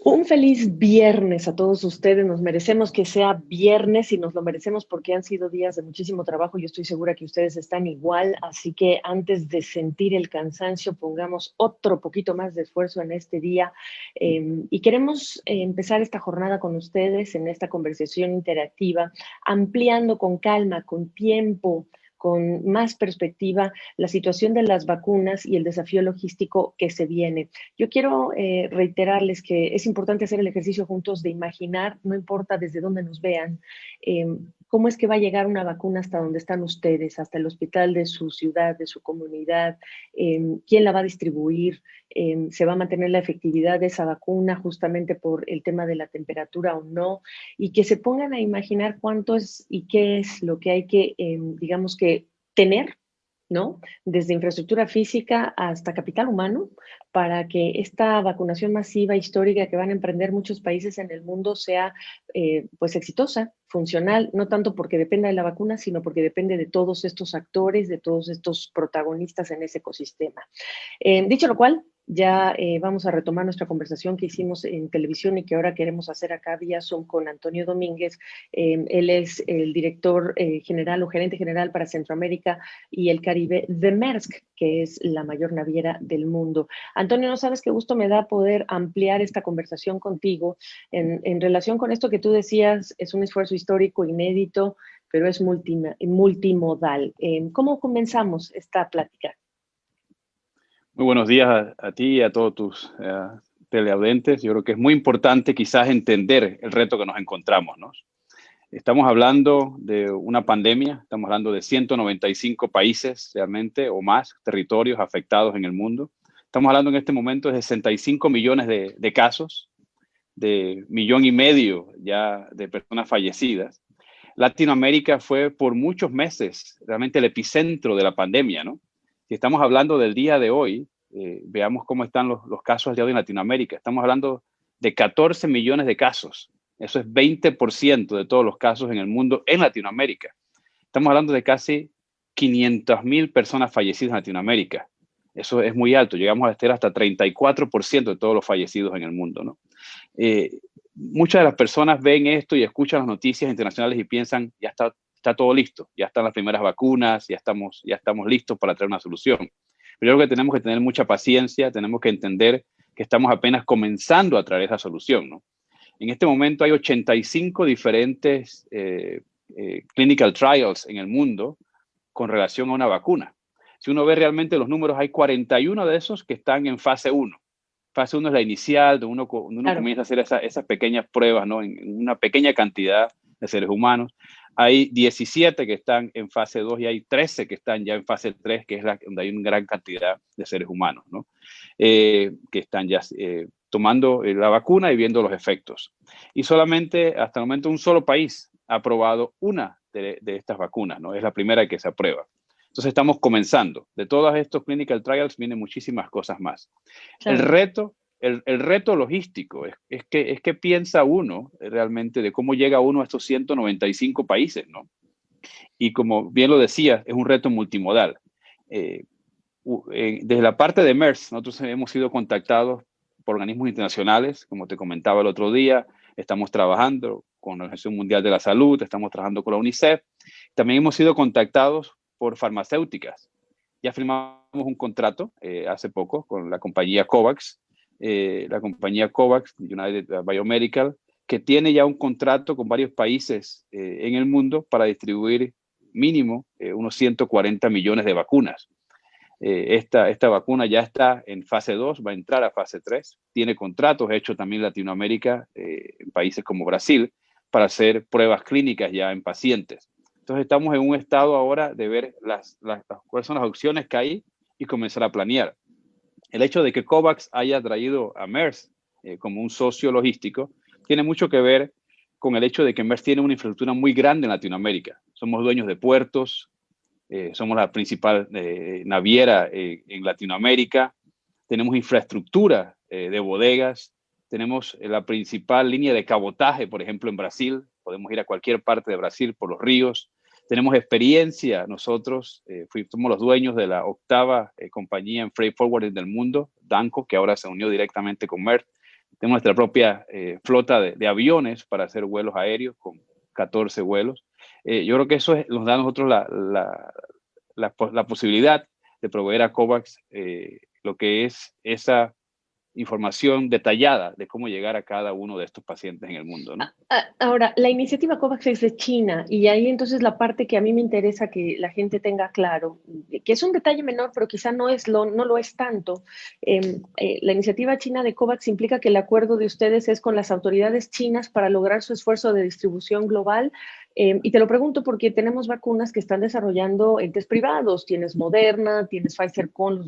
Un feliz viernes a todos ustedes. Nos merecemos que sea viernes y nos lo merecemos porque han sido días de muchísimo trabajo. Yo estoy segura que ustedes están igual, así que antes de sentir el cansancio, pongamos otro poquito más de esfuerzo en este día. Y queremos empezar esta jornada con ustedes en esta conversación interactiva, ampliando con calma, con tiempo, con más perspectiva, la situación de las vacunas y el desafío logístico que se viene. Yo quiero reiterarles que es importante hacer el ejercicio juntos de imaginar, no importa desde dónde nos vean, eh, cómo es que va a llegar una vacuna hasta donde están ustedes, hasta el hospital de su ciudad, de su comunidad, quién la va a distribuir, se va a mantener la efectividad de esa vacuna justamente por el tema de la temperatura o no, y que se pongan a imaginar cuánto es y qué es lo que hay que, digamos que, tener, ¿no? Desde infraestructura física hasta capital humano, para que esta vacunación masiva histórica que van a emprender muchos países en el mundo sea pues exitosa, funcional, no tanto porque dependa de la vacuna, sino porque depende de todos estos actores, de todos estos protagonistas en ese ecosistema. Dicho lo cual, ya vamos a retomar nuestra conversación que hicimos en televisión y que ahora queremos hacer acá vía Zoom con Antonio Domínguez. Él es el director general o gerente general para Centroamérica y el Caribe de Maersk, que es la mayor naviera del mundo. Antonio, no sabes qué gusto me da poder ampliar esta conversación contigo en relación con esto que tú decías, es un esfuerzo histórico inédito, pero es multimodal. ¿Cómo comenzamos esta plática? Muy buenos días a ti y a todos tus teleaudientes. Yo creo que es muy importante quizás entender el reto que nos encontramos, ¿no? Estamos hablando de una pandemia, estamos hablando de 195 países realmente o más territorios afectados en el mundo. Estamos hablando en este momento de 65 millones de casos, de 1,5 millones ya de personas fallecidas. Latinoamérica fue por muchos meses realmente el epicentro de la pandemia, ¿no? Si estamos hablando del día de hoy, veamos cómo están los casos al día de hoy en Latinoamérica. Estamos hablando de 14 millones de casos. Eso es 20% de todos los casos en el mundo en Latinoamérica. Estamos hablando de casi 500,000 personas fallecidas en Latinoamérica. Eso es muy alto. Llegamos a estar hasta 34% de todos los fallecidos en el mundo, ¿no? Muchas de las personas ven esto y escuchan las noticias internacionales y piensan, ya está todo listo, ya están las primeras vacunas, ya estamos listos para traer una solución. Pero yo creo que tenemos que tener mucha paciencia, tenemos que entender que estamos apenas comenzando a traer esa solución, ¿no? En este momento hay 85 diferentes clinical trials en el mundo con relación a una vacuna. Si uno ve realmente los números, hay 41 de esos que están en fase 1. Fase 1 es la inicial, donde uno claro, comienza a hacer esas pequeñas pruebas, ¿no? En una pequeña cantidad de seres humanos. Hay 17 que están en fase 2 y hay 13 que están ya en fase 3, que es donde hay una gran cantidad de seres humanos, ¿no? Que están ya tomando la vacuna y viendo los efectos. Y solamente, hasta el momento, un solo país ha aprobado una de estas vacunas, ¿no? Es la primera que se aprueba. Entonces estamos comenzando. De todos estos clinical trials vienen muchísimas cosas más. Claro. El reto logístico es que piensa uno realmente de cómo llega uno a estos 195 países, ¿no? Y como bien lo decía, es un reto multimodal. Desde la parte de MERS, nosotros hemos sido contactados por organismos internacionales, como te comentaba el otro día, estamos trabajando con la Organización Mundial de la Salud, estamos trabajando con la UNICEF, también hemos sido contactados por farmacéuticas. Ya firmamos un contrato hace poco con la compañía COVAX, United Biomedical, que tiene ya un contrato con varios países en el mundo para distribuir mínimo unos 140 millones de vacunas. Esta vacuna ya está en fase 2, va a entrar a fase 3. Tiene contratos hechos también en Latinoamérica, en países como Brasil, para hacer pruebas clínicas ya en pacientes. Entonces estamos en un estado ahora de ver cuáles son las opciones que hay y comenzar a planear. El hecho de que COVAX haya traído a MERS como un socio logístico tiene mucho que ver con el hecho de que MERS tiene una infraestructura muy grande en Latinoamérica. Somos dueños de puertos, somos la principal naviera en Latinoamérica, tenemos infraestructura de bodegas, tenemos la principal línea de cabotaje, por ejemplo, en Brasil, podemos ir a cualquier parte de Brasil por los ríos, tenemos experiencia, nosotros somos los dueños de la octava compañía en freight forwarding del mundo, Danco, que ahora se unió directamente con Maersk, tenemos nuestra propia flota de aviones para hacer vuelos aéreos con 14 vuelos. Yo creo que eso nos da a nosotros la posibilidad de proveer a COVAX lo que es esa información detallada de cómo llegar a cada uno de estos pacientes en el mundo, ¿no? Ahora, la iniciativa COVAX es de China y ahí entonces la parte que a mí me interesa que la gente tenga claro, que es un detalle menor, pero quizá no lo es tanto. La iniciativa china de COVAX implica que el acuerdo de ustedes es con las autoridades chinas para lograr su esfuerzo de distribución global. Y te lo pregunto porque tenemos vacunas que están desarrollando entes privados. Tienes Moderna, tienes Pfizer con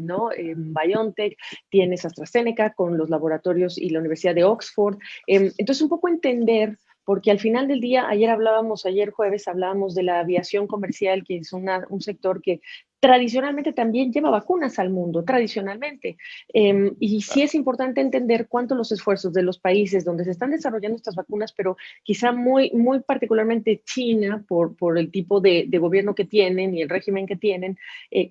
¿no? BioNTech, tienes AstraZeneca con los laboratorios y la Universidad de Oxford. Entonces, un poco entender, porque al final del día, ayer jueves hablábamos de la aviación comercial, que es un sector que tradicionalmente también lleva vacunas al mundo, tradicionalmente. Y sí es importante entender cuánto los esfuerzos de los países donde se están desarrollando estas vacunas, pero quizá muy, muy particularmente China, por el tipo de gobierno que tienen y el régimen que tienen,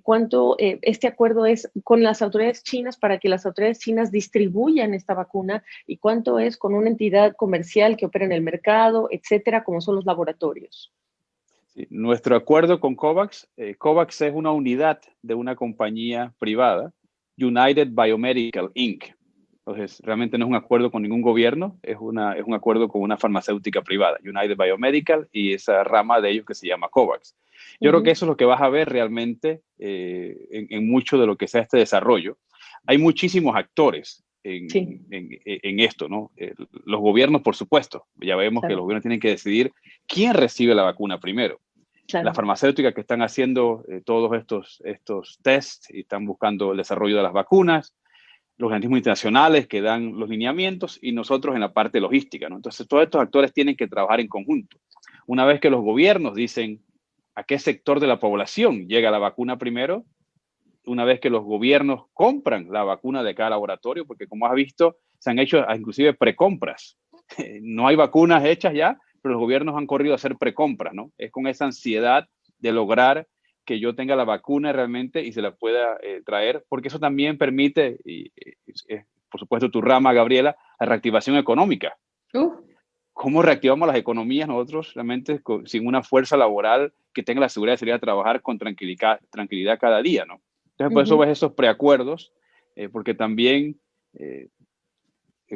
cuánto este acuerdo es con las autoridades chinas para que las autoridades chinas distribuyan esta vacuna y cuánto es con una entidad comercial que opera en el mercado, etcétera, como son los laboratorios. Sí, nuestro acuerdo con COVAX, COVAX es una unidad de una compañía privada, United Biomedical Inc. Entonces, realmente no es un acuerdo con ningún gobierno, es un acuerdo con una farmacéutica privada, United Biomedical, y esa rama de ellos que se llama COVAX. Yo creo que eso es lo que vas a ver realmente en mucho de lo que sea este desarrollo. Hay muchísimos actores en esto, ¿no? Los gobiernos, por supuesto. Ya vemos que los gobiernos tienen que decidir quién recibe la vacuna primero. Las farmacéuticas que están haciendo todos estos tests y están buscando el desarrollo de las vacunas, los organismos internacionales que dan los lineamientos y nosotros en la parte logística, ¿no? Entonces, todos estos actores tienen que trabajar en conjunto. Una vez que los gobiernos dicen a qué sector de la población llega la vacuna primero, una vez que los gobiernos compran la vacuna de cada laboratorio, porque como has visto, se han hecho inclusive precompras. No hay vacunas hechas ya, pero los gobiernos han corrido a hacer precompras, ¿no? Es con esa ansiedad de lograr que yo tenga la vacuna realmente y se la pueda traer, porque eso también permite, por supuesto tu rama, Gabriela, la reactivación económica. ¿Cómo reactivamos las economías nosotros realmente sin una fuerza laboral que tenga la seguridad de salir a trabajar con tranquilidad cada día, ¿no? Entonces, por eso ves esos preacuerdos, porque también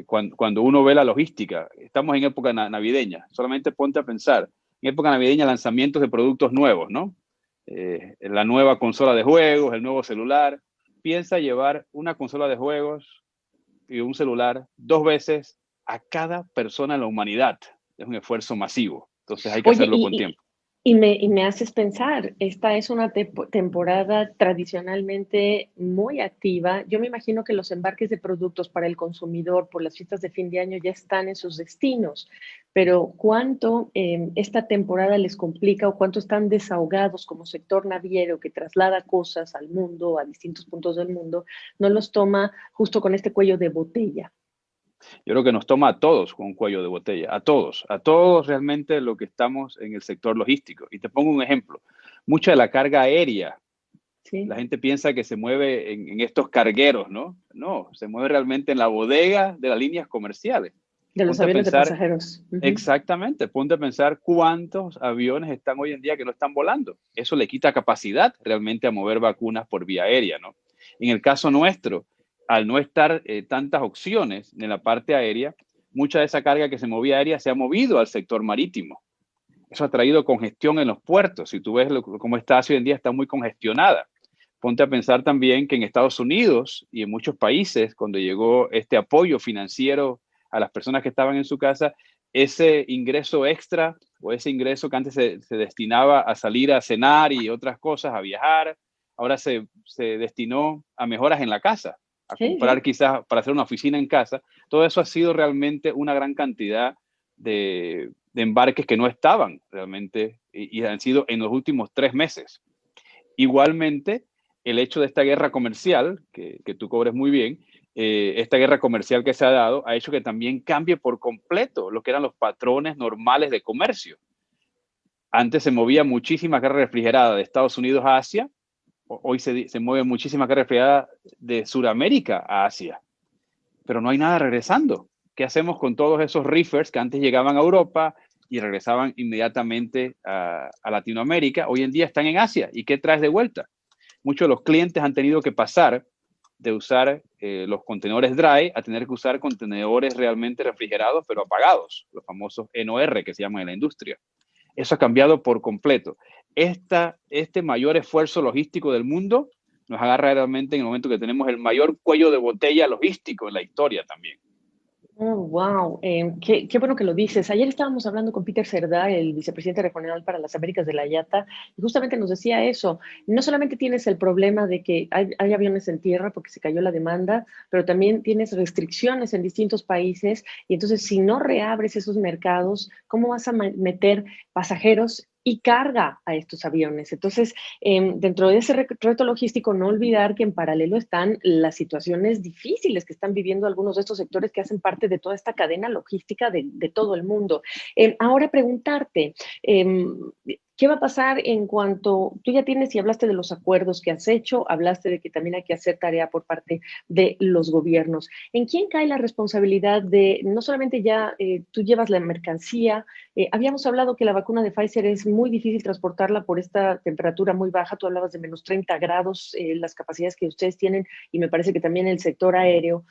cuando uno ve la logística, estamos en época navideña, solamente ponte a pensar, en época navideña lanzamientos de productos nuevos, ¿no? La nueva consola de juegos, el nuevo celular. Piensa llevar una consola de juegos y un celular 2 veces a cada persona en la humanidad. Es un esfuerzo masivo, entonces hay que hacerlo con tiempo. Y me haces pensar, esta es una temporada tradicionalmente muy activa. Yo me imagino que los embarques de productos para el consumidor por las fiestas de fin de año ya están en sus destinos, pero ¿cuánto esta temporada les complica o cuánto están desahogados como sector naviero que traslada cosas al mundo, a distintos puntos del mundo, no los toma justo con este cuello de botella? Yo creo que nos toma a todos con un cuello de botella, a todos realmente lo que estamos en el sector logístico. Y te pongo un ejemplo, mucha de la carga aérea, la gente piensa que se mueve en estos cargueros, ¿no? No, se mueve realmente en la bodega de las líneas comerciales. De los aviones de pasajeros. Exactamente, ponte a pensar cuántos aviones están hoy en día que no están volando. Eso le quita capacidad realmente a mover vacunas por vía aérea, ¿no? En el caso nuestro, al no estar tantas opciones en la parte aérea, mucha de esa carga que se movía aérea se ha movido al sector marítimo. Eso ha traído congestión en los puertos. Si tú ves cómo está hoy en día, está muy congestionada. Ponte a pensar también que en Estados Unidos y en muchos países, cuando llegó este apoyo financiero a las personas que estaban en su casa, ese ingreso extra o ese ingreso que antes se destinaba a salir a cenar y otras cosas, a viajar, ahora se destinó a mejoras en la casa, a comprar quizás para hacer una oficina en casa. Todo eso ha sido realmente una gran cantidad de embarques que no estaban realmente y han sido en los últimos 3 meses. Igualmente, el hecho de esta guerra comercial, que tú cobres muy bien, esta guerra comercial que se ha dado ha hecho que también cambie por completo lo que eran los patrones normales de comercio. Antes se movía muchísima carga refrigerada de Estados Unidos a Asia, hoy se mueve muchísima carga refrigerada de Sudamérica a Asia. pero no hay nada regresando. ¿Qué hacemos con todos esos reefers que antes llegaban a Europa y regresaban inmediatamente a Latinoamérica? Hoy en día están en Asia. ¿Y qué traes de vuelta? Muchos de los clientes han tenido que pasar de usar los contenedores dry a tener que usar contenedores realmente refrigerados, pero apagados, los famosos NOR que se llaman en la industria. Eso ha cambiado por completo. Este mayor esfuerzo logístico del mundo nos agarra realmente en el momento que tenemos el mayor cuello de botella logístico en la historia también. Oh, wow, qué bueno que lo dices. Ayer estábamos hablando con Peter Cerdá, el vicepresidente regional para las Américas de la IATA, y justamente nos decía eso. No solamente tienes el problema de que hay aviones en tierra porque se cayó la demanda, pero también tienes restricciones en distintos países, y entonces si no reabres esos mercados, ¿cómo vas a meter pasajeros y carga a estos aviones? Entonces, dentro de ese reto logístico, no olvidar que en paralelo están las situaciones difíciles que están viviendo algunos de estos sectores que hacen parte de toda esta cadena logística de todo el mundo. Ahora preguntarte, ¿qué va a pasar en cuanto, tú ya tienes y hablaste de los acuerdos que has hecho, hablaste de que también hay que hacer tarea por parte de los gobiernos? ¿En quién cae la responsabilidad de, no solamente ya tú llevas la mercancía, habíamos hablado que la vacuna de Pfizer es muy difícil transportarla por esta temperatura muy baja, tú hablabas de menos 30 grados, las capacidades que ustedes tienen, y me parece que también el sector aéreo,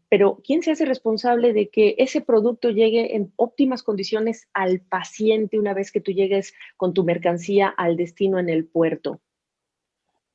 pero ¿quién se hace responsable de que ese producto llegue en óptimas condiciones al paciente una vez que tú llegues con tu mercancía al destino en el puerto?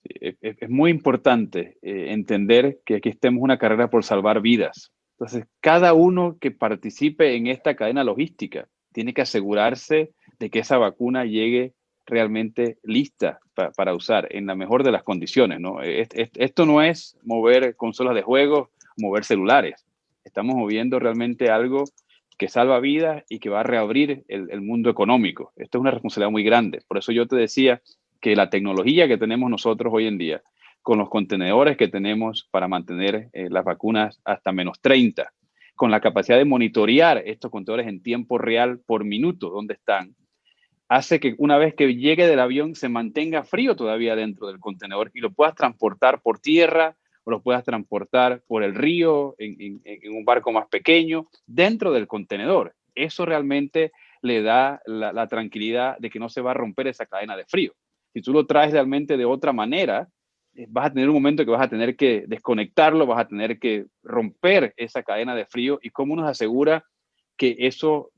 Es muy importante entender que aquí estemos una carrera por salvar vidas. Entonces, cada uno que participe en esta cadena logística tiene que asegurarse de que esa vacuna llegue realmente lista para usar en la mejor de las condiciones, ¿no? Esto no es mover consolas de juego, mover celulares. Estamos moviendo realmente algo que salva vidas y que va a reabrir el mundo económico. Esto es una responsabilidad muy grande. Por eso yo te decía que la tecnología que tenemos nosotros hoy en día, con los contenedores que tenemos para mantener las vacunas hasta menos 30, con la capacidad de monitorear estos contenedores en tiempo real por minuto, donde están, hace que una vez que llegue del avión se mantenga frío todavía dentro del contenedor y lo puedas transportar por tierra o lo puedas transportar por el río en un barco más pequeño dentro del contenedor. Eso realmente le da la tranquilidad de que no se va a romper esa cadena de frío. Si tú lo traes realmente de otra manera, vas a tener un momento que vas a tener que desconectarlo, vas a tener que romper esa cadena de frío. ¿Y cómo nos asegura que eso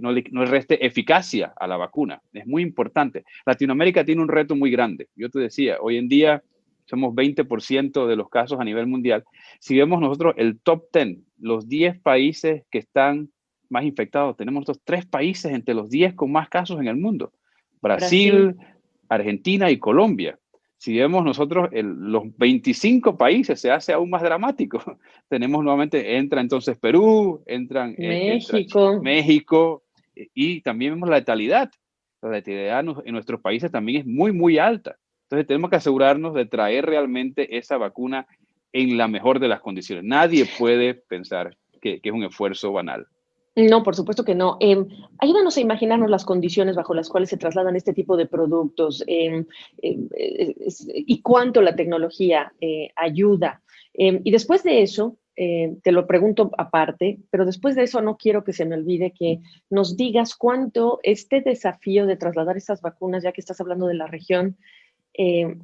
no le reste eficacia a la vacuna? Es muy importante. Latinoamérica tiene un reto muy grande. Yo te decía, hoy en día somos 20% de los casos a nivel mundial. Si vemos nosotros el top 10, los 10 países que están más infectados, tenemos estos 3 países entre los 10 con más casos en el mundo. Brasil, Argentina y Colombia. Si vemos nosotros los 25 países, se hace aún más dramático. Tenemos nuevamente, entra entonces Perú, entra México. México, y también vemos la letalidad. La letalidad en nuestros países también es muy, muy alta. Entonces tenemos que asegurarnos de traer realmente esa vacuna en la mejor de las condiciones. Nadie puede pensar que es un esfuerzo banal. No, por supuesto que no. Ayúdanos a imaginarnos las condiciones bajo las cuales se trasladan este tipo de productos, y cuánto la tecnología ayuda. Y después de eso, te lo pregunto aparte, pero después de eso no quiero que se me olvide que nos digas cuánto este desafío de trasladar estas vacunas, ya que estás hablando de la región, eh,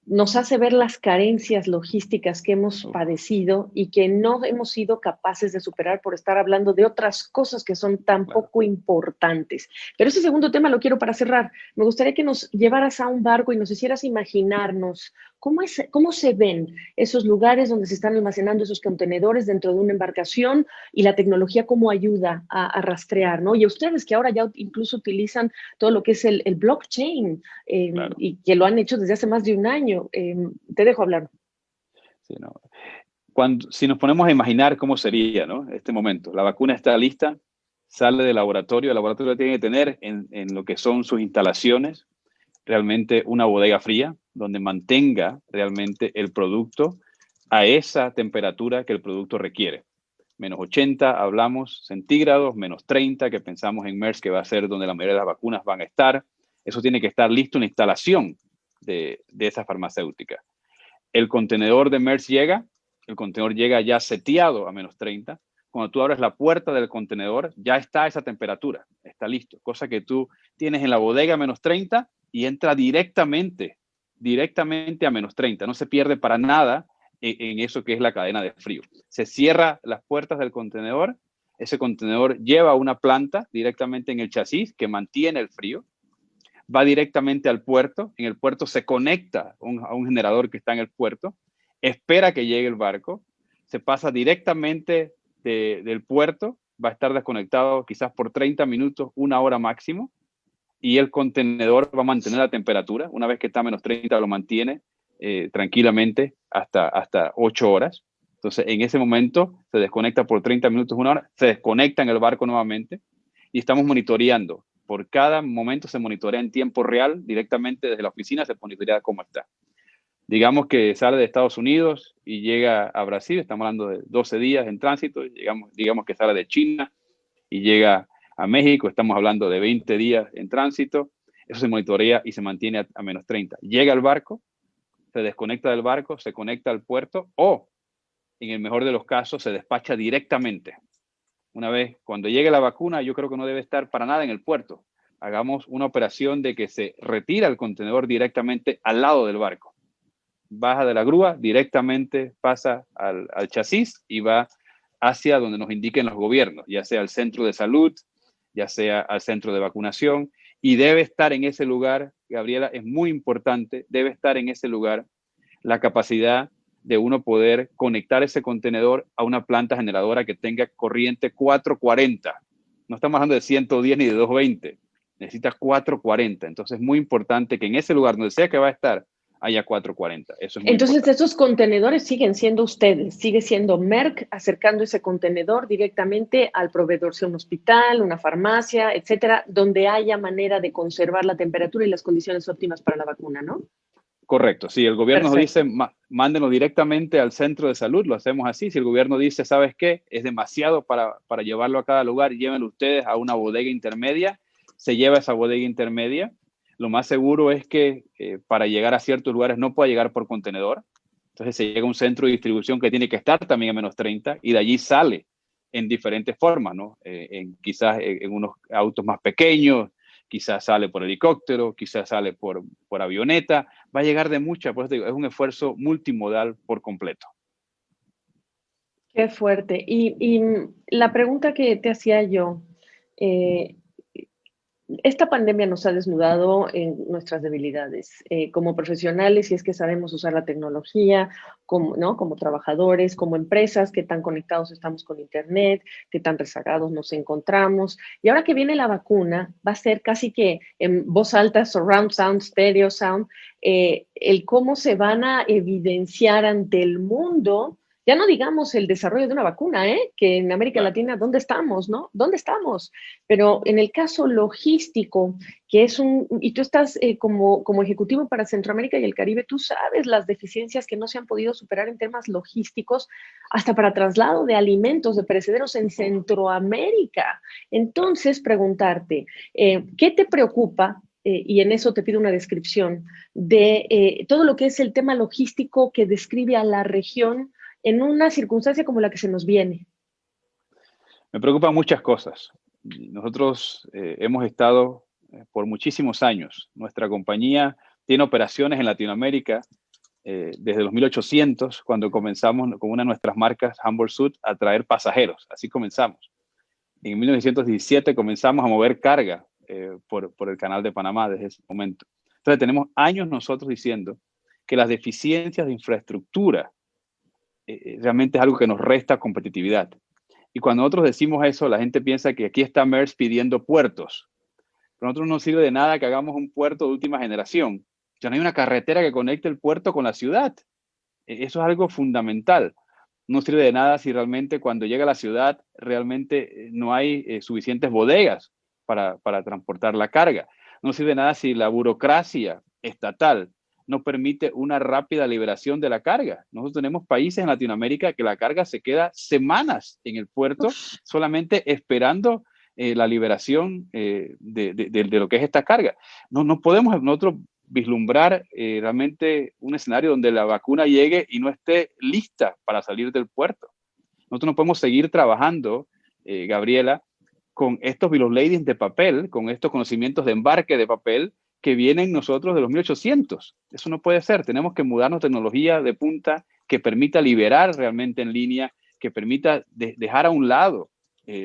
nos hace ver las carencias logísticas que hemos padecido y que no hemos sido capaces de superar por estar hablando de otras cosas que son tan poco importantes. Pero ese segundo tema lo quiero para cerrar. Me gustaría que nos llevaras a un barco y nos hicieras imaginarnos cómo se ven esos lugares donde se están almacenando esos contenedores dentro de una embarcación y la tecnología cómo ayuda a rastrear, ¿no? Y a ustedes que ahora ya incluso utilizan todo lo que es el blockchain, Claro. y que lo han hecho desde hace más de un año. Te dejo hablar. Sí, no. Si nos ponemos a imaginar cómo sería, ¿no? Este momento, la vacuna está lista, sale del laboratorio, el laboratorio tiene que tener en lo que son sus instalaciones realmente una bodega fría donde mantenga realmente el producto a esa temperatura que el producto requiere. Menos 80 hablamos centígrados, menos 30 que pensamos en MERS que va a ser donde la mayoría de las vacunas van a estar. Eso tiene que estar listo en la instalación de esa farmacéutica. El contenedor de MERS llega, el contenedor llega ya seteado a -30. Cuando tú abres la puerta del contenedor, ya está a esa temperatura, está listo. Cosa que tú tienes en la bodega a -30 y entra directamente a -30. No se pierde para nada en eso que es la cadena de frío. Se cierra las puertas del contenedor, ese contenedor lleva una planta directamente en el chasis que mantiene el frío, va directamente al puerto, en el puerto se conecta a un generador que está en el puerto, espera que llegue el barco, se pasa directamente del puerto, va a estar desconectado quizás por 30 minutos, 1 hora máximo, y el contenedor va a mantener la temperatura. Una vez que está a -30 lo mantiene tranquilamente hasta 8 horas. Entonces, en ese momento se desconecta por 30 minutos, 1 hora, se desconecta en el barco nuevamente y estamos monitoreando. Por cada momento se monitorea en tiempo real, directamente desde la oficina se monitorea cómo está. Digamos que sale de Estados Unidos y llega a Brasil, estamos hablando de 12 días en tránsito, digamos que sale de China y llega a México, estamos hablando de 20 días en tránsito, eso se monitorea y se mantiene a -30. Llega al barco, se desconecta del barco, se conecta al puerto o, en el mejor de los casos, se despacha directamente. Una vez, cuando llegue la vacuna, yo creo que no debe estar para nada en el puerto. Hagamos una operación de que se retira el contenedor directamente al lado del barco. Baja de la grúa, directamente pasa al chasis y va hacia donde nos indiquen los gobiernos, ya sea al centro de salud, ya sea al centro de vacunación, y debe estar en ese lugar, Gabriela, es muy importante, debe estar en ese lugar la capacidad de uno poder conectar ese contenedor a una planta generadora que tenga corriente 440. No estamos hablando de 110 ni de 220, necesita 440. Entonces es muy importante que en ese lugar, donde sea que va a estar, haya 440. Eso es muy Entonces, importante. esos contenedores siguen siendo ustedes, sigue siendo Merck acercando ese contenedor directamente al proveedor, sea un hospital, una farmacia, etcétera, donde haya manera de conservar la temperatura y las condiciones óptimas para la vacuna, ¿no? Correcto. Si el gobierno nos Perfecto. dice, mándenlo directamente al centro de salud, lo hacemos así. Si el gobierno dice, ¿sabes qué? Es demasiado para llevarlo a cada lugar, llévenlo ustedes a una bodega intermedia, se lleva a esa bodega intermedia. Lo más seguro es que para llegar a ciertos lugares no pueda llegar por contenedor. Entonces se llega a un centro de distribución que tiene que estar también a -30 y de allí sale en diferentes formas, ¿no? Quizás en unos autos más pequeños, quizás sale por helicóptero, quizás sale por avioneta, va a llegar de muchas, pues digo, es un esfuerzo multimodal por completo. Qué fuerte. Y la pregunta que te hacía yo, eh, esta pandemia nos ha desnudado en nuestras debilidades como profesionales, y es que sabemos usar la tecnología, como, ¿no? Como trabajadores, como empresas, qué tan conectados estamos con Internet, qué tan rezagados nos encontramos. Y ahora que viene la vacuna, va a ser casi que en voz alta, surround sound, stereo sound, el cómo se van a evidenciar ante el mundo. Ya no digamos el desarrollo de una vacuna, que en América Claro. Latina, ¿dónde estamos, no? ¿Dónde estamos? Pero en el caso logístico, que es y tú estás como ejecutivo para Centroamérica y el Caribe, tú sabes las deficiencias que no se han podido superar en temas logísticos, hasta para traslado de alimentos, de perecederos en Centroamérica. Entonces, preguntarte, ¿qué te preocupa? Y en eso te pido una descripción de todo lo que es el tema logístico que describe a la región en una circunstancia como la que se nos viene. Me preocupan muchas cosas. Nosotros hemos estado por muchísimos años. Nuestra compañía tiene operaciones en Latinoamérica desde los 1800, cuando comenzamos con una de nuestras marcas, Humboldt Sud, a traer pasajeros. Así comenzamos. En 1917 comenzamos a mover carga por el canal de Panamá desde ese momento. Entonces tenemos años nosotros diciendo que las deficiencias de infraestructura realmente es algo que nos resta competitividad. Y cuando nosotros decimos eso, la gente piensa que aquí está Maersk pidiendo puertos. Pero a nosotros no nos sirve de nada que hagamos un puerto de última generación. Ya no hay una carretera que conecte el puerto con la ciudad. Eso es algo fundamental. No sirve de nada si realmente cuando llega a la ciudad realmente no hay suficientes bodegas para transportar la carga. No sirve de nada si la burocracia estatal no permite una rápida liberación de la carga. Nosotros tenemos países en Latinoamérica que la carga se queda semanas en el puerto solamente esperando la liberación de lo que es esta carga. No podemos nosotros vislumbrar realmente un escenario donde la vacuna llegue y no esté lista para salir del puerto. Nosotros no podemos seguir trabajando, Gabriela, con estos bill of lading de papel, con estos conocimientos de embarque de papel que vienen nosotros de los 1800. Eso no puede ser. Tenemos que mudarnos tecnología de punta que permita liberar realmente en línea, que permita dejar a un lado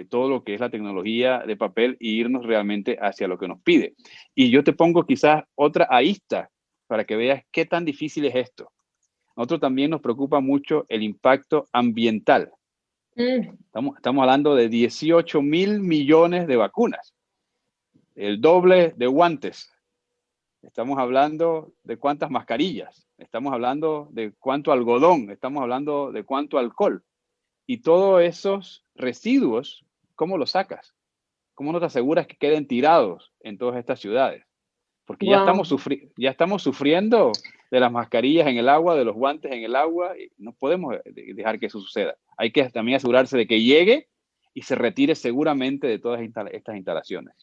todo lo que es la tecnología de papel e irnos realmente hacia lo que nos pide. Y yo te pongo quizás otra ahista para que veas qué tan difícil es esto. A nosotros también nos preocupa mucho el impacto ambiental. Estamos hablando de 18,000 millones de vacunas, el doble de guantes. Estamos hablando de cuántas mascarillas, estamos hablando de cuánto algodón, estamos hablando de cuánto alcohol. Y todos esos residuos, ¿cómo los sacas? ¿Cómo no te aseguras que queden tirados en todas estas ciudades? Porque ya estamos sufriendo de las mascarillas en el agua, de los guantes en el agua, y no podemos dejar que eso suceda. Hay que también asegurarse de que llegue y se retire seguramente de todas estas instalaciones.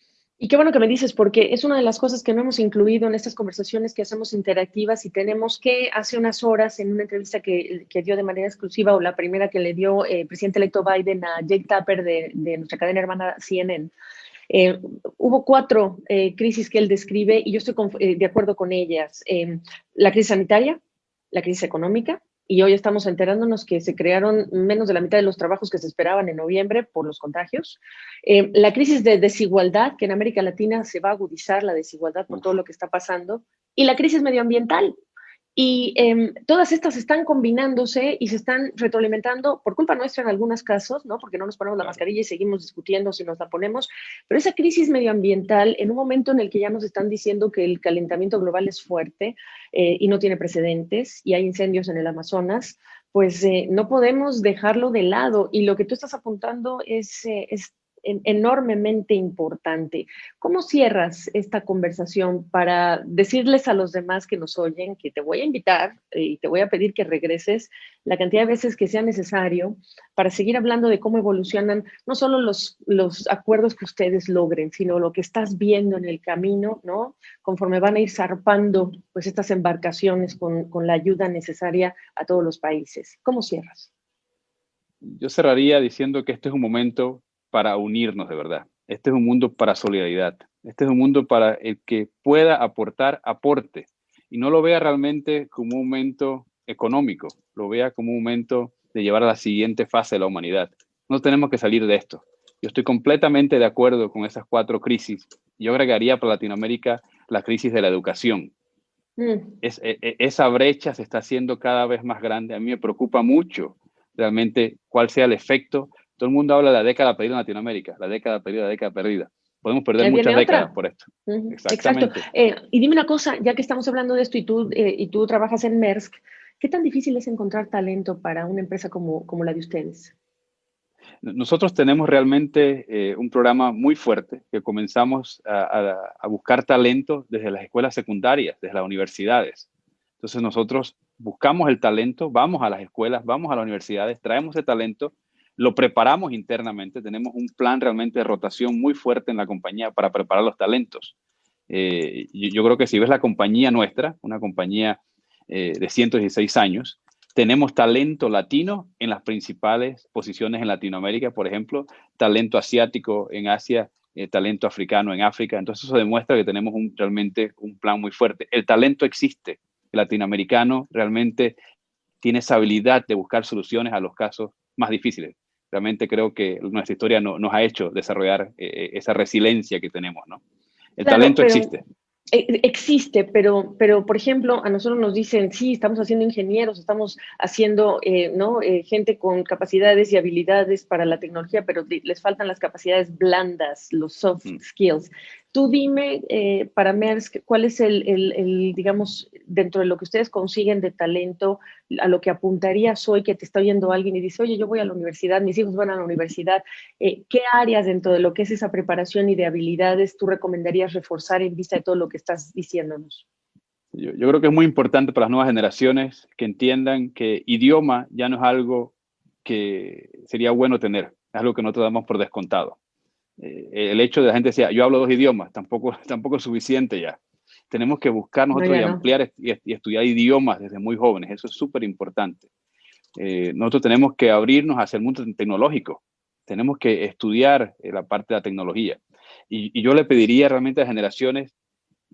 Y qué bueno que me dices, porque es una de las cosas que no hemos incluido en estas conversaciones que hacemos interactivas y tenemos que, hace unas horas, en una entrevista que dio de manera exclusiva, o la primera que le dio el presidente electo Biden a Jake Tapper de nuestra cadena hermana CNN, hubo 4 crisis que él describe y yo estoy de acuerdo con ellas. La crisis sanitaria, la crisis económica, y hoy estamos enterándonos que se crearon menos de la mitad de los trabajos que se esperaban en noviembre por los contagios. La crisis de desigualdad, que en América Latina se va a agudizar la desigualdad por todo lo que está pasando, y la crisis medioambiental. Y todas estas están combinándose y se están retroalimentando por culpa nuestra en algunos casos, ¿no? Porque no nos ponemos la mascarilla y seguimos discutiendo si nos la ponemos. Pero esa crisis medioambiental, en un momento en el que ya nos están diciendo que el calentamiento global es fuerte y no tiene precedentes y hay incendios en el Amazonas, pues no podemos dejarlo de lado. Y lo que tú estás apuntando es enormemente importante. ¿Cómo cierras esta conversación para decirles a los demás que nos oyen que te voy a invitar y te voy a pedir que regreses la cantidad de veces que sea necesario para seguir hablando de cómo evolucionan no solo los acuerdos que ustedes logren, sino lo que estás viendo en el camino, ¿no? Conforme van a ir zarpando pues estas embarcaciones con la ayuda necesaria a todos los países. ¿Cómo cierras? Yo cerraría diciendo que este es un momento para unirnos de verdad. Este es un mundo para solidaridad. Este es un mundo para el que pueda aportar, aporte. Y no lo vea realmente como un momento económico, lo vea como un momento de llevar a la siguiente fase de la humanidad. No tenemos que salir de esto. Yo estoy completamente de acuerdo con esas 4 crisis. Yo agregaría para Latinoamérica la crisis de la educación. Esa brecha se está haciendo cada vez más grande. A mí me preocupa mucho realmente cuál sea el efecto. Todo el mundo habla de la década perdida en Latinoamérica, la década perdida, la década perdida. Podemos perder muchas décadas por esto. Exactamente. Exacto. Y dime una cosa, ya que estamos hablando de esto y tú trabajas en Maersk, ¿qué tan difícil es encontrar talento para una empresa como la de ustedes? Nosotros tenemos realmente un programa muy fuerte que comenzamos a buscar talento desde las escuelas secundarias, desde las universidades. Entonces nosotros buscamos el talento, vamos a las escuelas, vamos a las universidades, traemos el talento, lo preparamos internamente, tenemos un plan realmente de rotación muy fuerte en la compañía para preparar los talentos. Yo creo que si ves la compañía nuestra, una compañía de 116 años, tenemos talento latino en las principales posiciones en Latinoamérica, por ejemplo, talento asiático en Asia, talento africano en África. Entonces eso demuestra que tenemos realmente un plan muy fuerte. El talento existe. El latinoamericano realmente tiene esa habilidad de buscar soluciones a los casos más difíciles. Realmente creo que nuestra historia nos ha hecho desarrollar esa resiliencia que tenemos, ¿no? El Claro, talento existe. Existe, pero, por ejemplo, a nosotros nos dicen, sí, estamos haciendo ingenieros, estamos haciendo, ¿no? Gente con capacidades y habilidades para la tecnología, pero les faltan las capacidades blandas, los soft skills. Tú dime, para Maersk, ¿cuál es digamos, dentro de lo que ustedes consiguen de talento, a lo que apuntarías hoy que te está oyendo alguien y dice, oye, yo voy a la universidad, mis hijos van a la universidad, ¿qué áreas dentro de lo que es esa preparación y de habilidades tú recomendarías reforzar en vista de todo lo que estás diciéndonos? Yo creo que es muy importante para las nuevas generaciones que entiendan que idioma ya no es algo que sería bueno tener, es algo que nosotros damos por descontado. El hecho de la gente decir, yo hablo 2 idiomas, tampoco es suficiente ya. tenemos que buscar No, nosotros ya y no. ampliar y estudiar idiomas desde muy jóvenes. Eso es súper importante. Nosotros tenemos que abrirnos hacia el mundo tecnológico. Tenemos que estudiar la parte de la tecnología. Y yo le pediría realmente a las generaciones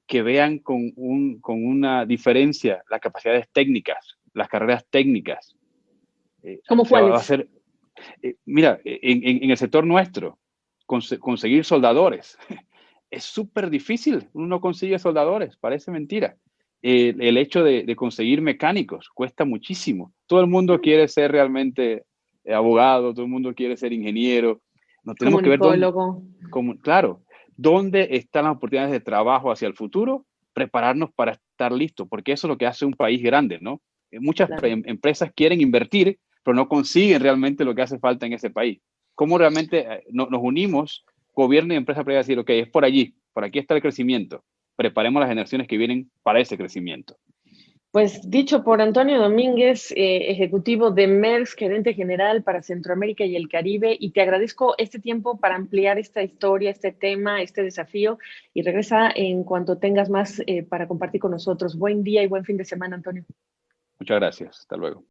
que vean con una diferencia las capacidades técnicas, las carreras técnicas. ¿Cómo Se va a cuáles? hacer, mira, en el sector nuestro, conseguir soldadores es súper difícil. Uno no consigue soldadores, parece mentira. El hecho de conseguir mecánicos cuesta muchísimo. Todo el mundo quiere ser realmente abogado, todo el mundo quiere ser ingeniero. Nos tenemos que ver dónde, Comunicólogo. claro, dónde están las oportunidades de trabajo hacia el futuro, prepararnos para estar listos, porque eso es lo que hace un país grande, ¿no? Muchas Claro. empresas quieren invertir, pero no consiguen realmente lo que hace falta en ese país. ¿Cómo realmente nos unimos, gobierno y empresa, para decir, ok, es por allí, por aquí está el crecimiento, preparemos las generaciones que vienen para ese crecimiento? Pues dicho por Antonio Domínguez, ejecutivo de Maersk, gerente general para Centroamérica y el Caribe, y te agradezco este tiempo para ampliar esta historia, este tema, este desafío, y regresa en cuanto tengas más para compartir con nosotros. Buen día y buen fin de semana, Antonio. Muchas gracias. Hasta luego.